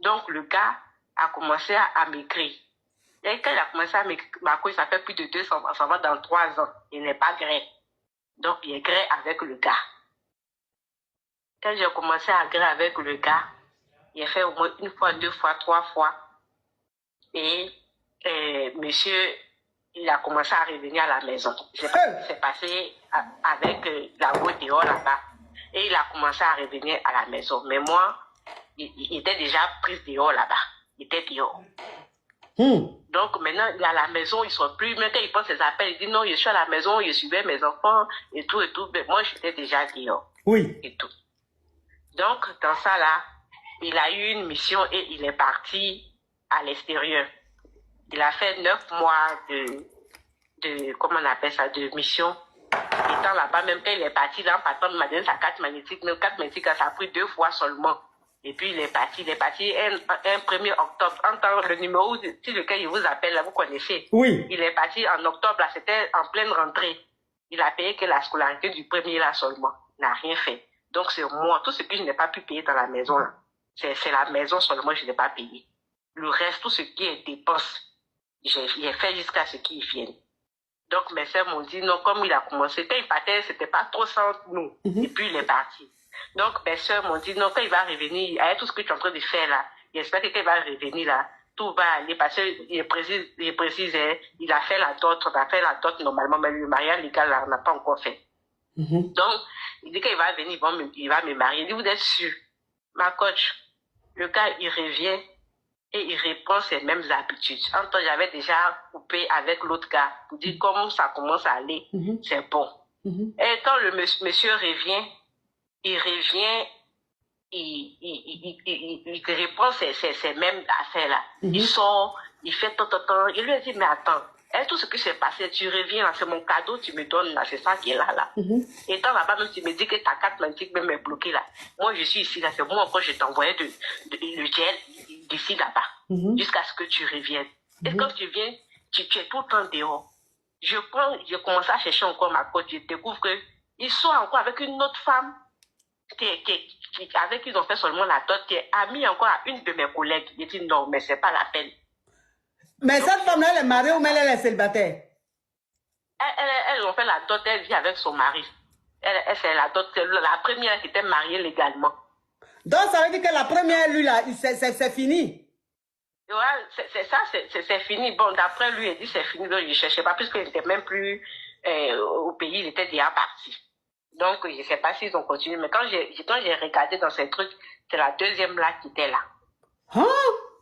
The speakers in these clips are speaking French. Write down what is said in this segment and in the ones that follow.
Donc, le gars a commencé à m'écrire. Et quand il a commencé à m'écrire, ça fait plus de 200 ans, ça va dans 3 ans. Il n'est pas gré. Donc, il est gré avec le gars. Quand j'ai commencé à gré avec le gars, il a fait au moins 1 fois, 2 fois, 3 fois. Et monsieur, il a commencé à revenir à la maison. C'est passé avec la route dehors là-bas. Et il a commencé à revenir à la maison. Mais moi, il était déjà pris dehors là-bas. Il était dehors. Donc maintenant, il est à la maison, ils ne sont plus. Même quand il prend ses appels, il dit non, je suis à la maison, je suivais mes enfants et tout et tout. Mais moi, j'étais déjà dehors. Oui. Et tout. Donc, dans ça là, il a eu une mission et il est parti à l'extérieur. Il a fait 9 mois comment on appelle ça, de mission. Étant là-bas, même quand il est parti, là, en partant, il m'a donné sa carte magnétique. Même carte magnétique, ça a pris 2 fois seulement. Et puis, il est parti un 1er octobre. En temps, le numéro sur lequel il vous appelle, là, vous connaissez. Oui. Il est parti en octobre, là, c'était en pleine rentrée. Il a payé que la scolarité du premier, là, seulement. Il n'a rien fait. Donc, c'est moi. Tout ce que je n'ai pas pu payer dans la maison, là, c'est la maison seulement que je n'ai pas payé. Le reste, tout ce qui est dépenses, j'ai fait jusqu'à ce qu'il vienne. Donc, mes soeurs m'ont dit, non, comme il a commencé, quand il partait, c'était pas trop sans nous. Et puis, il est parti. Donc, mes soeurs m'ont dit, non, quand il va revenir, avec tout ce que tu es en train de faire là, j'espère que quand il va revenir là, tout va aller, parce qu'il précise, il a fait la dot, on a fait la dot normalement, mais le mariage légal là, on n'a pas encore fait. Donc, il dit qu'il va venir, il va me marier. Il dit, vous êtes sûr? Ma coach, le gars, il revient et il reprend ses mêmes habitudes. En temps, j'avais déjà coupé avec l'autre gars pour dire comment ça commence à aller, c'est bon. Et quand le monsieur revient, il reprend ces mêmes affaires-là. Il sort, il fait tant. Il lui a dit, mais attends, tout ce qui s'est passé, tu reviens, c'est mon cadeau, tu me donnes, là, c'est ça qui est là. Et dans là-bas, même tu me dis que ta carte magnétique même est bloquée là. Moi, je suis ici, là, c'est moi encore, je t'envoyais le gel d'ici là-bas, jusqu'à ce que tu reviennes. Et quand tu viens, tu es tout le temps dehors. Je commence à chercher encore ma coach, je découvre qu'ils sont encore avec une autre femme, avec qui ils ont fait seulement la dot, qui est amie encore à une de mes collègues. J'ai dit non, mais c'est pas la peine. Mais donc, cette femme-là, elle est mariée ou elle est célibataire? Elles ont fait la dot, elle vit avec son mari. C'est la dot, la première qui était mariée légalement. Donc, ça veut dire que la première, lui, là, c'est fini. Ouais, c'est ça, c'est fini. Bon, d'après lui, il dit c'est fini, donc il ne cherchait pas, puisqu'il n'était même plus au pays, il était déjà parti. Donc, je ne sais pas s'ils ont continué, mais quand j'ai regardé dans ces trucs, c'est la deuxième là qui était là. Hein?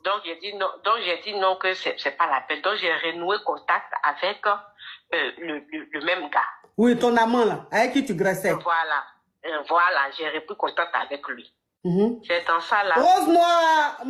Donc, j'ai dit non, que c'est pas la peine. Donc, j'ai renoué contact avec le même gars. Oui, ton amant là, avec qui tu graissais. Voilà, j'ai repris contact avec lui. C'est dans ça là. Rose-moi.